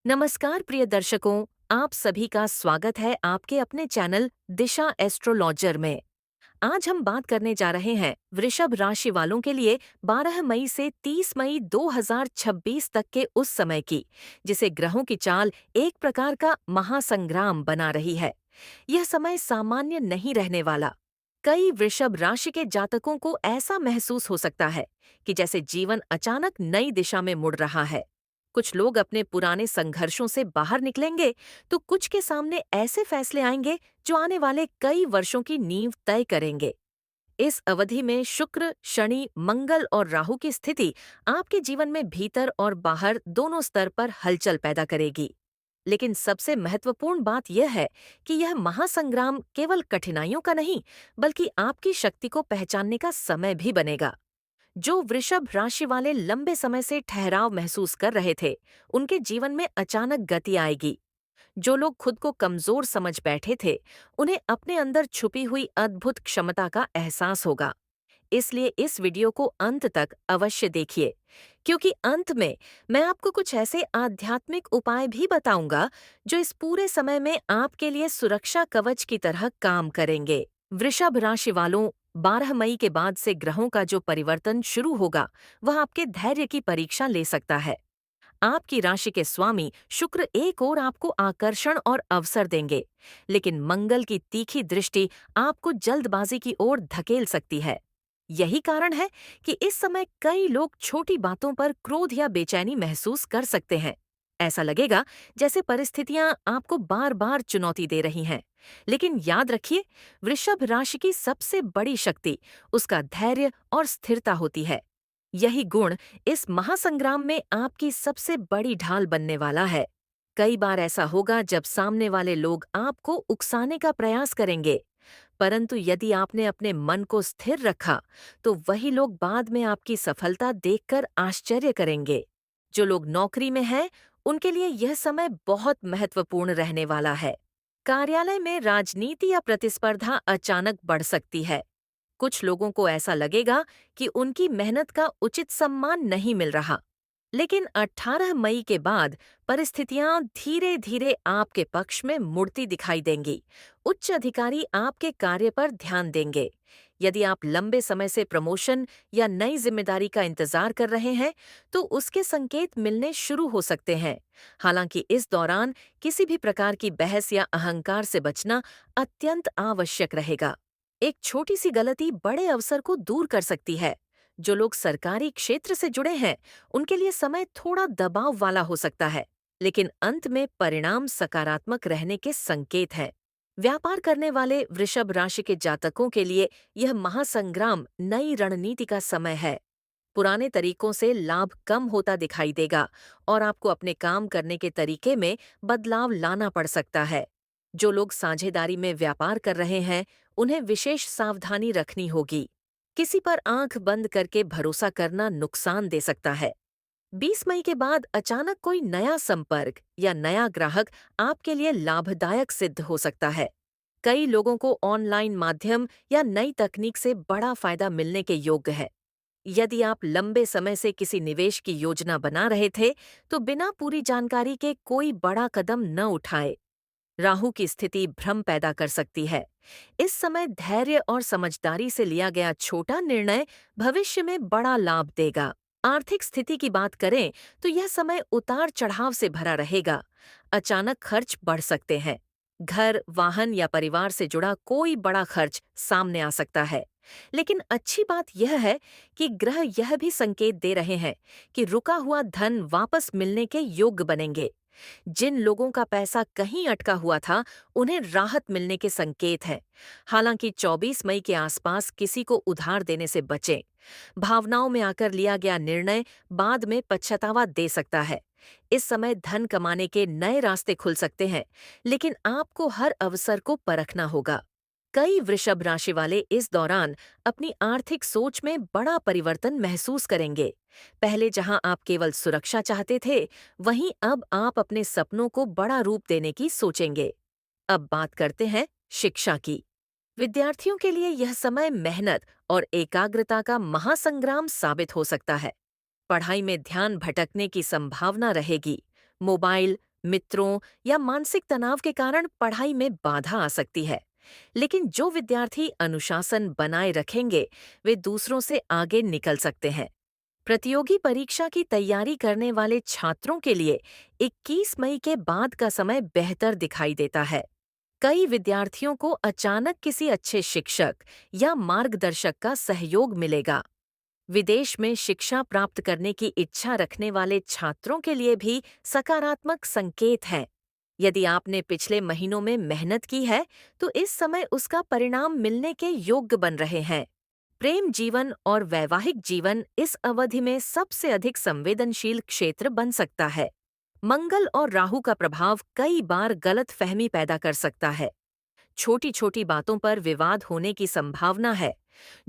नमस्कार प्रिय दर्शकों, आप सभी का स्वागत है आपके अपने चैनल दिशा एस्ट्रोलॉजर में। आज हम बात करने जा रहे हैं वृषभ राशि वालों के लिए 12 मई से 30 मई 2026 तक के उस समय की, जिसे ग्रहों की चाल एक प्रकार का महासंग्राम बना रही है। यह समय सामान्य नहीं रहने वाला। कई वृषभ राशि के जातकों को ऐसा महसूस हो सकता है कि जैसे जीवन अचानक नई दिशा में मुड़ रहा है। कुछ लोग अपने पुराने संघर्षों से बाहर निकलेंगे, तो कुछ के सामने ऐसे फैसले आएंगे जो आने वाले कई वर्षों की नींव तय करेंगे। इस अवधि में शुक्र, शनि, मंगल और राहु की स्थिति आपके जीवन में भीतर और बाहर दोनों स्तर पर हलचल पैदा करेगी। लेकिन सबसे महत्वपूर्ण बात यह है कि यह महासंग्राम केवल कठिनाइयों का नहीं, बल्कि आपकी शक्ति को पहचानने का समय भी बनेगा। जो वृषभ राशि वाले लंबे समय से ठहराव महसूस कर रहे थे, उनके जीवन में अचानक गति आएगी। जो लोग खुद को कमजोर समझ बैठे थे, उन्हें अपने अंदर छुपी हुई अद्भुत क्षमता का एहसास होगा। इसलिए इस वीडियो को अंत तक अवश्य देखिए, क्योंकि अंत में मैं आपको कुछ ऐसे आध्यात्मिक उपाय भी बताऊंगा जो इस पूरे समय में आपके लिए सुरक्षा कवच की तरह काम करेंगे। वृषभ राशि वालों, 12 मई के बाद से ग्रहों का जो परिवर्तन शुरू होगा, वह आपके धैर्य की परीक्षा ले सकता है। आपकी राशि के स्वामी शुक्र एक ओर आपको आकर्षण और अवसर देंगे, लेकिन मंगल की तीखी दृष्टि आपको जल्दबाजी की ओर धकेल सकती है। यही कारण है कि इस समय कई लोग छोटी बातों पर क्रोध या बेचैनी महसूस कर सकते हैं। ऐसा लगेगा जैसे परिस्थितियां आपको बार बार चुनौती दे रही हैं। लेकिन याद रखिए, वृषभ राशि की सबसे बड़ी शक्ति उसका धैर्य और स्थिरता होती है। यही गुण इस महासंग्राम में आपकी सबसे बड़ी ढाल बनने वाला है। कई बार ऐसा होगा जब सामने वाले लोग आपको उकसाने का प्रयास करेंगे, परंतु यदि आपने अपने मन को स्थिर रखा, तो वही लोग बाद में आपकी सफलता देखकर आश्चर्य करेंगे। जो लोग नौकरी में हैं, उनके लिए यह समय बहुत महत्वपूर्ण रहने वाला है। कार्यालय में राजनीति या प्रतिस्पर्धा अचानक बढ़ सकती है। कुछ लोगों को ऐसा लगेगा कि उनकी मेहनत का उचित सम्मान नहीं मिल रहा। लेकिन 18 मई के बाद परिस्थितियां धीरे धीरे आपके पक्ष में मुड़ती दिखाई देंगी। उच्च अधिकारी आपके कार्य पर ध्यान देंगे। यदि आप लंबे समय से प्रमोशन या नई जिम्मेदारी का इंतजार कर रहे हैं, तो उसके संकेत मिलने शुरू हो सकते हैं। हालांकि इस दौरान किसी भी प्रकार की बहस या अहंकार से बचना अत्यंत आवश्यक रहेगा। एक छोटी सी गलती बड़े अवसर को दूर कर सकती है। जो लोग सरकारी क्षेत्र से जुड़े हैं, उनके लिए समय थोड़ा दबाव वाला हो सकता है, लेकिन अंत में परिणाम सकारात्मक रहने के संकेत हैं। व्यापार करने वाले वृषभ राशि के जातकों के लिए यह महासंग्राम नई रणनीति का समय है। पुराने तरीकों से लाभ कम होता दिखाई देगा और आपको अपने काम करने के तरीके में बदलाव लाना पड़ सकता है। जो लोग साझेदारी में व्यापार कर रहे हैं, उन्हें विशेष सावधानी रखनी होगी। किसी पर आंख बंद करके भरोसा करना नुकसान दे सकता है। 20 मई के बाद अचानक कोई नया संपर्क या नया ग्राहक आपके लिए लाभदायक सिद्ध हो सकता है। कई लोगों को ऑनलाइन माध्यम या नई तकनीक से बड़ा फायदा मिलने के योग्य है। यदि आप लंबे समय से किसी निवेश की योजना बना रहे थे, तो बिना पूरी जानकारी के कोई बड़ा कदम न उठाएं। राहु की स्थिति भ्रम पैदा कर सकती है। इस समय धैर्य और समझदारी से लिया गया छोटा निर्णय भविष्य में बड़ा लाभ देगा। आर्थिक स्थिति की बात करें, तो यह समय उतार चढ़ाव से भरा रहेगा। अचानक खर्च बढ़ सकते हैं। घर, वाहन या परिवार से जुड़ा कोई बड़ा खर्च सामने आ सकता है। लेकिन अच्छी बात यह है कि ग्रह यह भी संकेत दे रहे हैं कि रुका हुआ धन वापस मिलने के योग्य बनेंगे। जिन लोगों का पैसा कहीं अटका हुआ था, उन्हें राहत मिलने के संकेत हैं। हालांकि 24 मई के आसपास किसी को उधार देने से बचें। भावनाओं में आकर लिया गया निर्णय बाद में पछतावा दे सकता है। इस समय धन कमाने के नए रास्ते खुल सकते हैं, लेकिन आपको हर अवसर को परखना होगा। कई वृषभ राशि वाले इस दौरान अपनी आर्थिक सोच में बड़ा परिवर्तन महसूस करेंगे। पहले जहां आप केवल सुरक्षा चाहते थे, वहीं अब आप अपने सपनों को बड़ा रूप देने की सोचेंगे। अब बात करते हैं शिक्षा की। विद्यार्थियों के लिए यह समय मेहनत और एकाग्रता का महासंग्राम साबित हो सकता है। पढ़ाई में ध्यान भटकने की संभावना रहेगी। मोबाइल, मित्रों या मानसिक तनाव के कारण पढ़ाई में बाधा आ सकती है। लेकिन जो विद्यार्थी अनुशासन बनाए रखेंगे, वे दूसरों से आगे निकल सकते हैं। प्रतियोगी परीक्षा की तैयारी करने वाले छात्रों के लिए 21 मई के बाद का समय बेहतर दिखाई देता है। कई विद्यार्थियों को अचानक किसी अच्छे शिक्षक या मार्गदर्शक का सहयोग मिलेगा। विदेश में शिक्षा प्राप्त करने की इच्छा रखने वाले छात्रों के लिए भी सकारात्मक संकेत हैं। यदि आपने पिछले महीनों में मेहनत की है, तो इस समय उसका परिणाम मिलने के योग्य बन रहे हैं। प्रेम जीवन और वैवाहिक जीवन इस अवधि में सबसे अधिक संवेदनशील क्षेत्र बन सकता है। मंगल और राहु का प्रभाव कई बार गलत फहमी पैदा कर सकता है। छोटी छोटी बातों पर विवाद होने की संभावना है।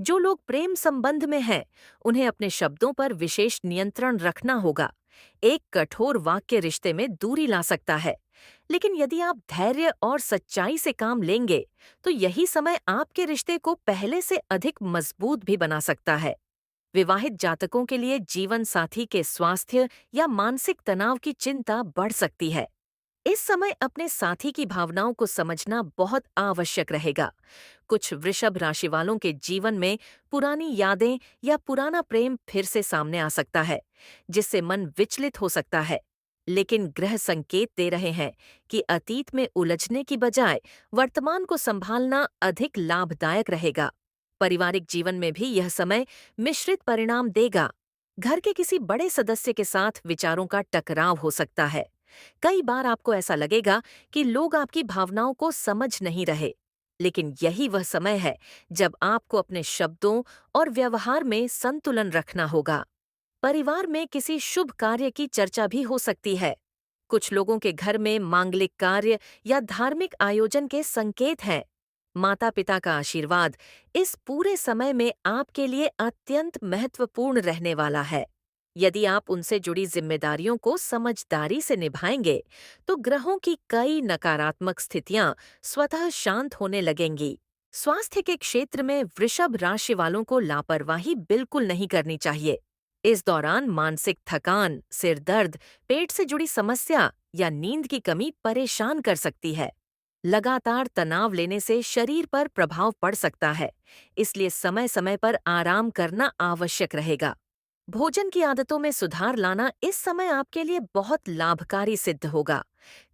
जो लोग प्रेम संबंध में हैं, उन्हें अपने शब्दों पर विशेष नियंत्रण रखना होगा। एक कठोर वाक्य रिश्ते में दूरी ला सकता है। लेकिन यदि आप धैर्य और सच्चाई से काम लेंगे, तो यही समय आपके रिश्ते को पहले से अधिक मजबूत भी बना सकता है। विवाहित जातकों के लिए जीवन साथी के स्वास्थ्य या मानसिक तनाव की चिंता बढ़ सकती है। इस समय अपने साथी की भावनाओं को समझना बहुत आवश्यक रहेगा। कुछ वृषभ राशि वालों के जीवन में पुरानी यादें या पुराना प्रेम फिर से सामने आ सकता है, जिससे मन विचलित हो सकता है। लेकिन ग्रह संकेत दे रहे हैं कि अतीत में उलझने की बजाय वर्तमान को संभालना अधिक लाभदायक रहेगा। पारिवारिक जीवन में भी यह समय मिश्रित परिणाम देगा। घर के किसी बड़े सदस्य के साथ विचारों का टकराव हो सकता है। कई बार आपको ऐसा लगेगा कि लोग आपकी भावनाओं को समझ नहीं रहे। लेकिन यही वह समय है जब आपको अपने शब्दों और व्यवहार में संतुलन रखना होगा। परिवार में किसी शुभ कार्य की चर्चा भी हो सकती है। कुछ लोगों के घर में मांगलिक कार्य या धार्मिक आयोजन के संकेत हैं। माता पिता का आशीर्वाद इस पूरे समय में आपके लिए अत्यंत महत्वपूर्ण रहने वाला है। यदि आप उनसे जुड़ी जिम्मेदारियों को समझदारी से निभाएंगे, तो ग्रहों की कई नकारात्मक स्थितियां स्वतः शांत होने लगेंगी। स्वास्थ्य के क्षेत्र में वृषभ राशि वालों को लापरवाही बिल्कुल नहीं करनी चाहिए। इस दौरान मानसिक थकान, सिर दर्द, पेट से जुड़ी समस्या या नींद की कमी परेशान कर सकती है। लगातार तनाव लेने से शरीर पर प्रभाव पड़ सकता है, इसलिए समय समय पर आराम करना आवश्यक रहेगा। भोजन की आदतों में सुधार लाना इस समय आपके लिए बहुत लाभकारी सिद्ध होगा।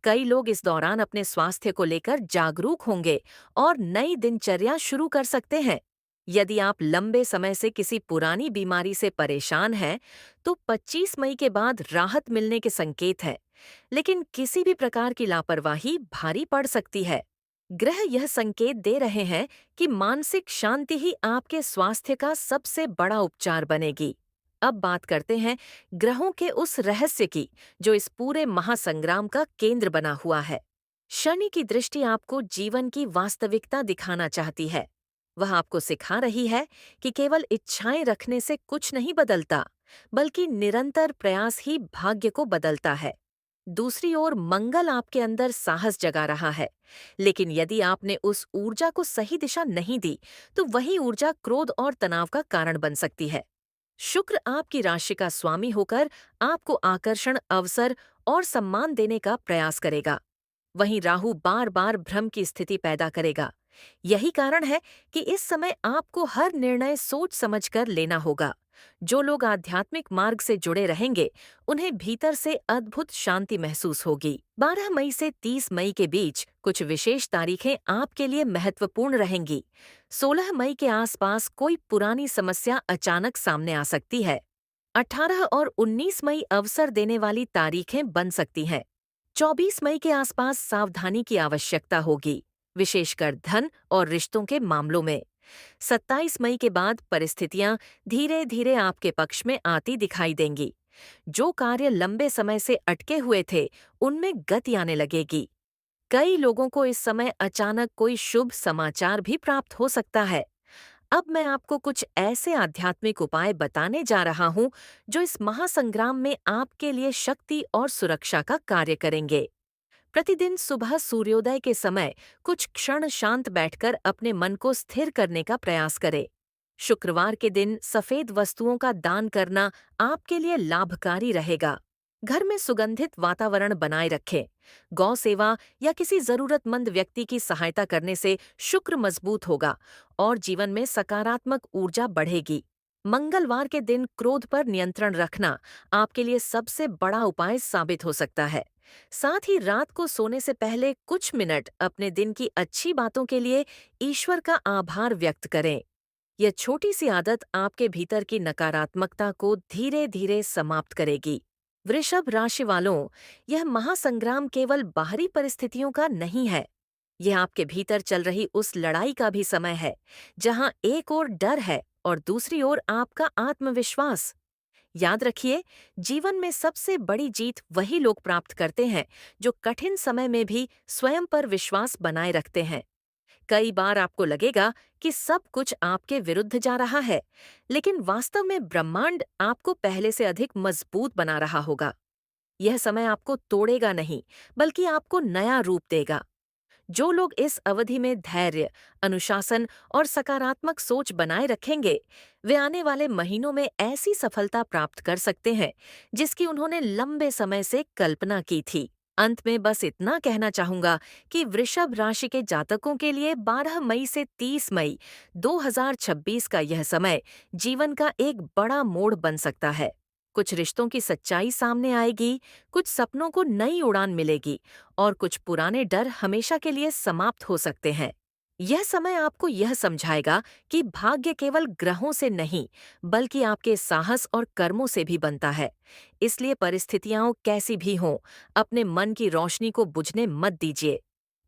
कई लोग इस दौरान अपने स्वास्थ्य को लेकर जागरूक होंगे और नई दिनचर्या शुरू कर सकते हैं। यदि आप लंबे समय से किसी पुरानी बीमारी से परेशान हैं, तो 25 मई के बाद राहत मिलने के संकेत हैं। लेकिन किसी भी प्रकार की लापरवाही भारी पड़ सकती है। ग्रह यह संकेत दे रहे हैं कि मानसिक शांति ही आपके स्वास्थ्य का सबसे बड़ा उपचार बनेगी। अब बात करते हैं ग्रहों के उस रहस्य की, जो इस पूरे महासंग्राम का केंद्र बना हुआ है। शनि की दृष्टि आपको जीवन की वास्तविकता दिखाना चाहती है। वह आपको सिखा रही है कि केवल इच्छाएं रखने से कुछ नहीं बदलता, बल्कि निरंतर प्रयास ही भाग्य को बदलता है। दूसरी ओर मंगल आपके अंदर साहस जगा रहा है, लेकिन यदि आपने उस ऊर्जा को सही दिशा नहीं दी, तो वही ऊर्जा क्रोध और तनाव का कारण बन सकती है। शुक्र आपकी राशि का स्वामी होकर आपको आकर्षण, अवसर और सम्मान देने का प्रयास करेगा। वहीं राहु बार बार भ्रम की स्थिति पैदा करेगा। यही कारण है कि इस समय आपको हर निर्णय सोच समझकर लेना होगा। जो लोग आध्यात्मिक मार्ग से जुड़े रहेंगे, उन्हें भीतर से अद्भुत शांति महसूस होगी। 12 मई से 30 मई के बीच कुछ विशेष तारीखें आपके लिए महत्वपूर्ण रहेंगी। 16 मई के आसपास कोई पुरानी समस्या अचानक सामने आ सकती है। 18 और 19 मई अवसर देने वाली तारीखें बन सकती हैं। 24 मई के आसपास सावधानी की आवश्यकता होगी, विशेषकर धन और रिश्तों के मामलों में। 27 मई के बाद परिस्थितियां धीरे धीरे आपके पक्ष में आती दिखाई देंगी। जो कार्य लंबे समय से अटके हुए थे, उनमें गति आने लगेगी। कई लोगों को इस समय अचानक कोई शुभ समाचार भी प्राप्त हो सकता है। अब मैं आपको कुछ ऐसे आध्यात्मिक उपाय बताने जा रहा हूं, जो इस महासंग्राम में आपके लिए शक्ति और सुरक्षा का कार्य करेंगे। प्रतिदिन सुबह सूर्योदय के समय कुछ क्षण शांत बैठकर अपने मन को स्थिर करने का प्रयास करें। शुक्रवार के दिन सफेद वस्तुओं का दान करना आपके लिए लाभकारी रहेगा। घर में सुगंधित वातावरण बनाए रखें। गौ सेवा या किसी जरूरतमंद व्यक्ति की सहायता करने से शुक्र मजबूत होगा और जीवन में सकारात्मक ऊर्जा बढ़ेगी। मंगलवार के दिन क्रोध पर नियंत्रण रखना आपके लिए सबसे बड़ा उपाय साबित हो सकता है। साथ ही रात को सोने से पहले कुछ मिनट अपने दिन की अच्छी बातों के लिए ईश्वर का आभार व्यक्त करें। यह छोटी सी आदत आपके भीतर की नकारात्मकता को धीरे धीरे समाप्त करेगी। वृषभ राशि वालों, यह महासंग्राम केवल बाहरी परिस्थितियों का नहीं है। यह आपके भीतर चल रही उस लड़ाई का भी समय है, जहां एक ओर डर है और दूसरी ओर आपका आत्मविश्वास। याद रखिए, जीवन में सबसे बड़ी जीत वही लोग प्राप्त करते हैं जो कठिन समय में भी स्वयं पर विश्वास बनाए रखते हैं। कई बार आपको लगेगा कि सब कुछ आपके विरुद्ध जा रहा है, लेकिन वास्तव में ब्रह्मांड आपको पहले से अधिक मजबूत बना रहा होगा। यह समय आपको तोड़ेगा नहीं, बल्कि आपको नया रूप देगा। जो लोग इस अवधि में धैर्य, अनुशासन और सकारात्मक सोच बनाए रखेंगे, वे आने वाले महीनों में ऐसी सफलता प्राप्त कर सकते हैं जिसकी उन्होंने लंबे समय से कल्पना की थी। अंत में बस इतना कहना चाहूंगा कि वृषभ राशि के जातकों के लिए 12 मई से 30 मई 2026 का यह समय जीवन का एक बड़ा मोड़ बन सकता है। कुछ रिश्तों की सच्चाई सामने आएगी, कुछ सपनों को नई उड़ान मिलेगी और कुछ पुराने डर हमेशा के लिए समाप्त हो सकते हैं। यह समय आपको यह समझाएगा कि भाग्य केवल ग्रहों से नहीं, बल्कि आपके साहस और कर्मों से भी बनता है। इसलिए परिस्थितियां कैसी भी हों, अपने मन की रोशनी को बुझने मत दीजिए।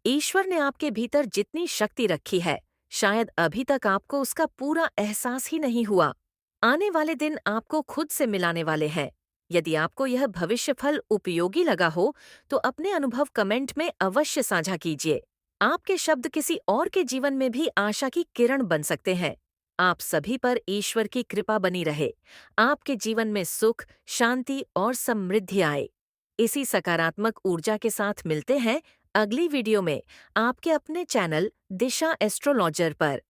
ईश्वर ने आपके भीतर जितनी शक्ति रखी है, शायद अभी तक आपको उसका पूरा एहसास ही नहीं हुआ। आने वाले दिन आपको खुद से मिलाने वाले हैं। यदि आपको यह भविष्य फल उपयोगी लगा हो, तो अपने अनुभव कमेंट में अवश्य साझा कीजिए। आपके शब्द किसी और के जीवन में भी आशा की किरण बन सकते हैं। आप सभी पर ईश्वर की कृपा बनी रहे। आपके जीवन में सुख, शांति और समृद्धि आए। इसी सकारात्मक ऊर्जा के साथ मिलते हैं अगली वीडियो में, आपके अपने चैनल दिशा एस्ट्रोलॉजर पर।